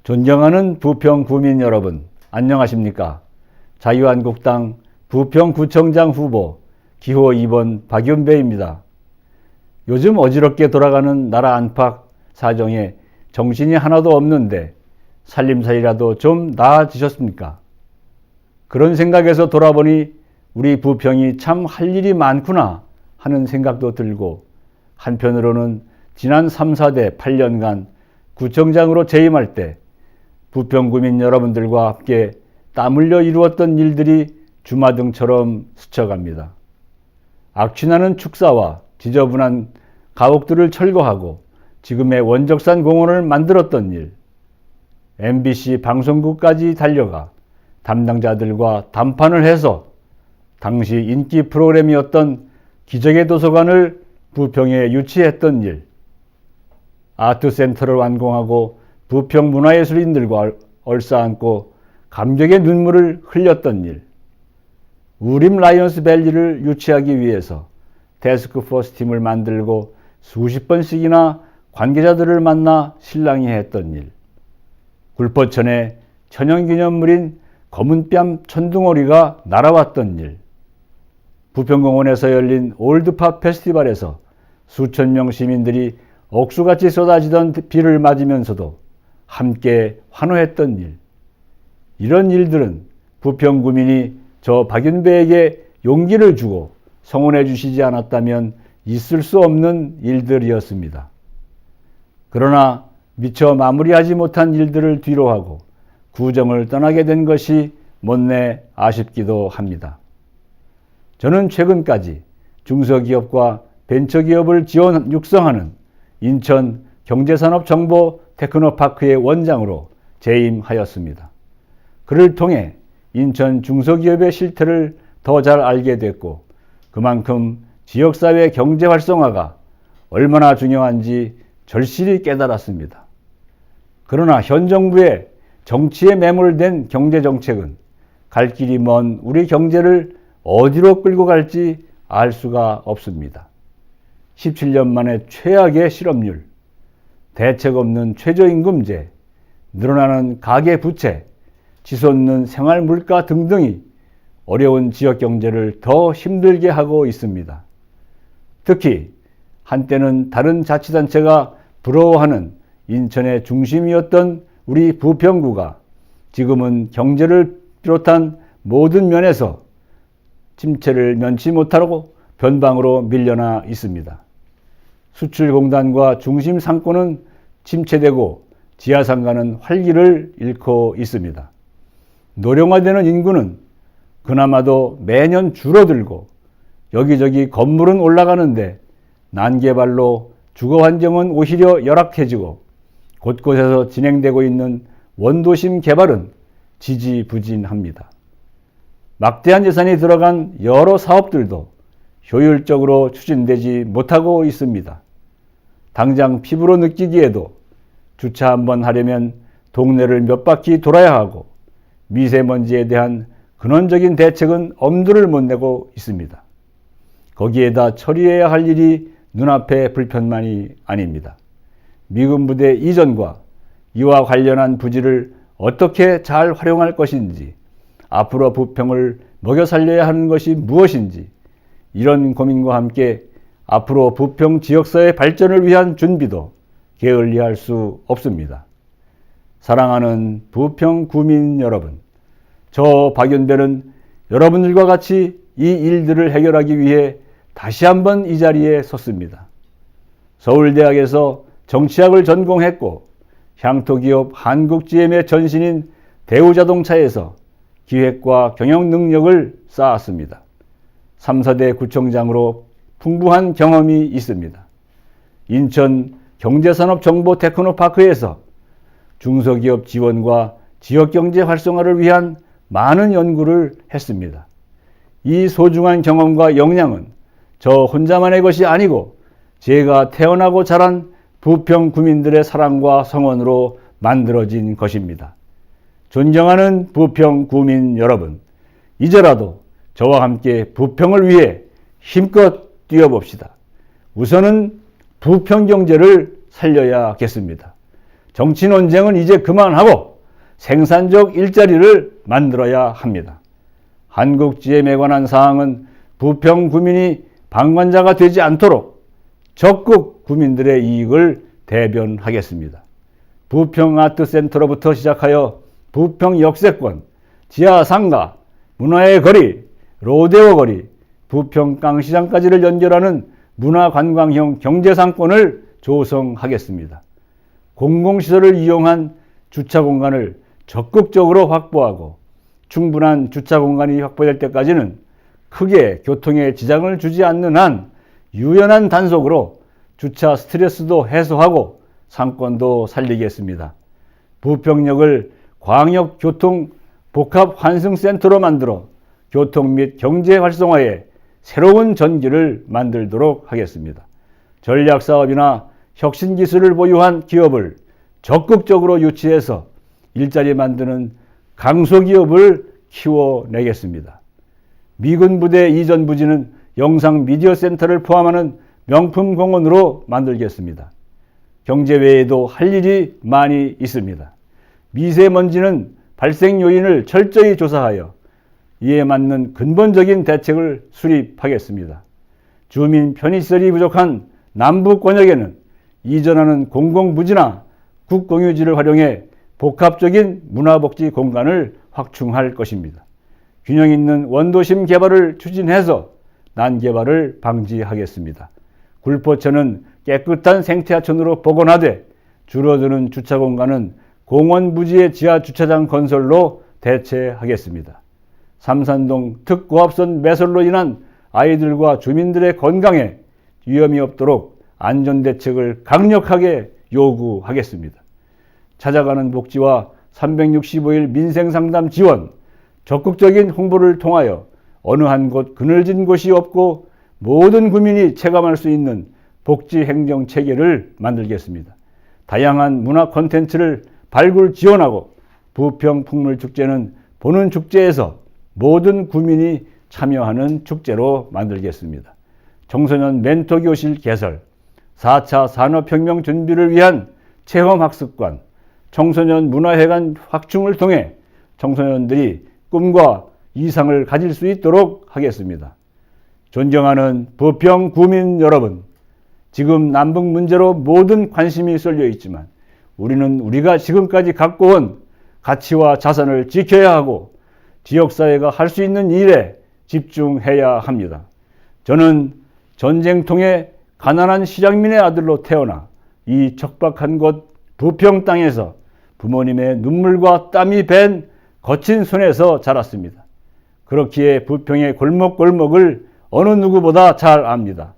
존경하는 부평 구민 여러분, 안녕하십니까? 자유한국당 부평구청장 후보 기호 2번 박윤배입니다. 요즘 어지럽게 돌아가는 나라 안팎 사정에 정신이 하나도 없는데 살림살이라도 좀 나아지셨습니까? 그런 생각에서 돌아보니 우리 부평이 참 할 일이 많구나 하는 생각도 들고, 한편으로는 지난 3, 4대 8년간 구청장으로 재임할 때 부평구민 여러분들과 함께 땀 흘려 이루었던 일들이 주마등처럼 스쳐갑니다. 악취나는 축사와 지저분한 가옥들을 철거하고 지금의 원적산 공원을 만들었던 일, MBC 방송국까지 달려가 담당자들과 담판을 해서 당시 인기 프로그램이었던 기적의 도서관을 부평에 유치했던 일, 아트센터를 완공하고 부평 문화예술인들과 얼싸안고 감격의 눈물을 흘렸던 일, 우림 라이언스 밸리를 유치하기 위해서 태스크포스 팀을 만들고 수십 번씩이나 관계자들을 만나 실랑이 했던 일, 굴포천에 천연기념물인 검은뺨 천둥오리가 날아왔던 일, 부평공원에서 열린 올드팝 페스티벌에서 수천 명 시민들이 억수같이 쏟아지던 비를 맞으면서도 함께 환호했던 일, 이런 일들은 부평구민이 저 박윤배에게 용기를 주고 성원해 주시지 않았다면 있을 수 없는 일들이었습니다. 그러나 미처 마무리하지 못한 일들을 뒤로하고 구정을 떠나게 된 것이 못내 아쉽기도 합니다. 저는 최근까지 중소기업과 벤처기업을 육성하는 인천 경제산업정보 테크노파크의 원장으로 재임하였습니다. 그를 통해 인천 중소기업의 실태를 더 잘 알게 됐고, 그만큼 지역사회 경제 활성화가 얼마나 중요한지 절실히 깨달았습니다. 그러나 현 정부의 정치에 매몰된 경제정책은 갈 길이 먼 우리 경제를 어디로 끌고 갈지 알 수가 없습니다. 17년 만에 최악의 실업률, 대책 없는 최저임금제, 늘어나는 가계부채, 치솟는 생활물가 등등이 어려운 지역경제를 더 힘들게 하고 있습니다. 특히 한때는 다른 자치단체가 부러워하는 인천의 중심이었던 우리 부평구가 지금은 경제를 비롯한 모든 면에서 침체를 면치 못하고 변방으로 밀려나 있습니다. 수출공단과 중심 상권은 침체되고 지하상가는 활기를 잃고 있습니다. 노령화되는 인구는 그나마도 매년 줄어들고 여기저기 건물은 올라가는데 난개발로 주거 환경은 오히려 열악해지고 곳곳에서 진행되고 있는 원도심 개발은 지지부진합니다. 막대한 예산이 들어간 여러 사업들도 효율적으로 추진되지 못하고 있습니다. 당장 피부로 느끼기에도 주차 한번 하려면 동네를 몇 바퀴 돌아야 하고 미세먼지에 대한 근원적인 대책은 엄두를 못 내고 있습니다. 거기에다 처리해야 할 일이 눈앞에 불편만이 아닙니다. 미군 부대 이전과 이와 관련한 부지를 어떻게 잘 활용할 것인지, 앞으로 부평을 먹여 살려야 하는 것이 무엇인지, 이런 고민과 함께 앞으로 부평 지역사회 발전을 위한 준비도 게을리할 수 없습니다. 사랑하는 부평 구민 여러분, 저 박윤배는 여러분들과 같이 이 일들을 해결하기 위해 다시 한번 이 자리에 섰습니다. 서울대학에서 정치학을 전공했고 향토기업 한국GM의 전신인 대우자동차에서 기획과 경영 능력을 쌓았습니다. 3, 4대 구청장으로 풍부한 경험이 있습니다. 인천 경제산업정보 테크노파크에서 중소기업 지원과 지역경제 활성화를 위한 많은 연구를 했습니다. 이 소중한 경험과 역량은 저 혼자만의 것이 아니고 제가 태어나고 자란 부평 구민들의 사랑과 성원으로 만들어진 것입니다. 존경하는 부평 구민 여러분, 이제라도 저와 함께 부평을 위해 힘껏 뛰어봅시다. 우선은 부평 경제를 살려야겠습니다. 정치 논쟁은 이제 그만하고 생산적 일자리를 만들어야 합니다. 한국GM에 관한 사항은 부평 구민이 방관자가 되지 않도록 적극 구민들의 이익을 대변하겠습니다. 부평 아트센터로부터 시작하여 부평 역세권, 지하상가, 문화의 거리, 로데오 거리, 부평 깡시장까지를 연결하는 문화관광형 경제상권을 조성하겠습니다. 공공시설을 이용한 주차 공간을 적극적으로 확보하고 충분한 주차 공간이 확보될 때까지는 크게 교통에 지장을 주지 않는 한 유연한 단속으로 주차 스트레스도 해소하고 상권도 살리겠습니다. 부평역을 광역교통복합환승센터로 만들어 교통 및 경제 활성화에 새로운 전기를 만들도록 하겠습니다. 전략사업이나 혁신기술을 보유한 기업을 적극적으로 유치해서 일자리 만드는 강소기업을 키워내겠습니다. 미군 부대 이전 부지는 영상미디어센터를 포함하는 명품공원으로 만들겠습니다. 경제 외에도 할 일이 많이 있습니다. 미세먼지는 발생 요인을 철저히 조사하여 이에 맞는 근본적인 대책을 수립하겠습니다. 주민 편의시설이 부족한 남부권역에는 이전하는 공공부지나 국공유지를 활용해 복합적인 문화복지 공간을 확충할 것입니다. 균형 있는 원도심 개발을 추진해서 난개발을 방지하겠습니다. 굴포천은 깨끗한 생태하천으로 복원하되 줄어드는 주차 공간은 공원 부지의 지하 주차장 건설로 대체하겠습니다. 삼산동 특고압선 매설로 인한 아이들과 주민들의 건강에 위험이 없도록 안전대책을 강력하게 요구하겠습니다. 찾아가는 복지와 365일 민생상담 지원, 적극적인 홍보를 통하여 어느 한 곳 그늘진 곳이 없고 모든 국민이 체감할 수 있는 복지 행정 체계를 만들겠습니다. 다양한 문화 콘텐츠를 발굴 지원하고 부평 풍물축제는 보는 축제에서 모든 국민이 참여하는 축제로 만들겠습니다. 청소년 멘토교실 개설, 4차 산업혁명 준비를 위한 체험학습관, 청소년 문화회관 확충을 통해 청소년들이 꿈과 이상을 가질 수 있도록 하겠습니다. 존경하는 부평 구민 여러분, 지금 남북 문제로 모든 관심이 쏠려 있지만 우리는 우리가 지금까지 갖고 온 가치와 자산을 지켜야 하고 지역사회가 할 수 있는 일에 집중해야 합니다. 저는 전쟁통에 가난한 실향민의 아들로 태어나 이 척박한 곳 부평 땅에서 부모님의 눈물과 땀이 밴 거친 손에서 자랐습니다. 그렇기에 부평의 골목골목을 어느 누구보다 잘 압니다.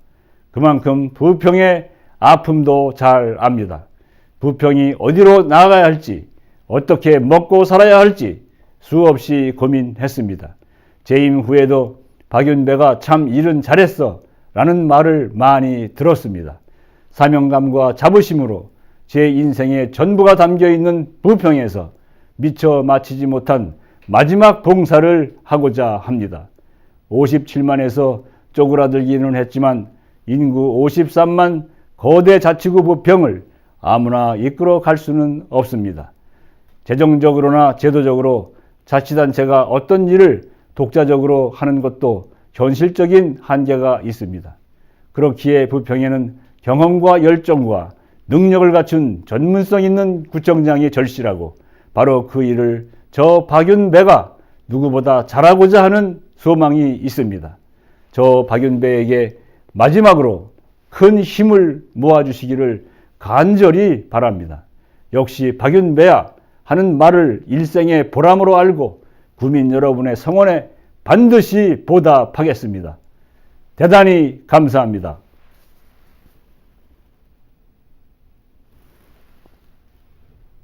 그만큼 부평의 아픔도 잘 압니다. 부평이 어디로 나아가야 할지, 어떻게 먹고 살아야 할지 수없이 고민했습니다. 재임 후에도 박윤배가 참 일은 잘했어 라는 말을 많이 들었습니다. 사명감과 자부심으로 제 인생의 전부가 담겨있는 부평에서 미처 마치지 못한 마지막 봉사를 하고자 합니다. 57만에서 쪼그라들기는 했지만 인구 53만 거대 자치구 부평을 아무나 이끌어 갈 수는 없습니다. 재정적으로나 제도적으로 자치단체가 어떤 일을 독자적으로 하는 것도 현실적인 한계가 있습니다. 그렇기에 부평에는 경험과 열정과 능력을 갖춘 전문성 있는 구청장이 절실하고 바로 그 일을 저 박윤배가 누구보다 잘하고자 하는 소망이 있습니다. 저 박윤배에게 마지막으로 큰 힘을 모아주시기를 간절히 바랍니다. 역시 박윤배야 하는 말을 일생의 보람으로 알고 구민 여러분의 성원에 반드시 보답하겠습니다. 대단히 감사합니다.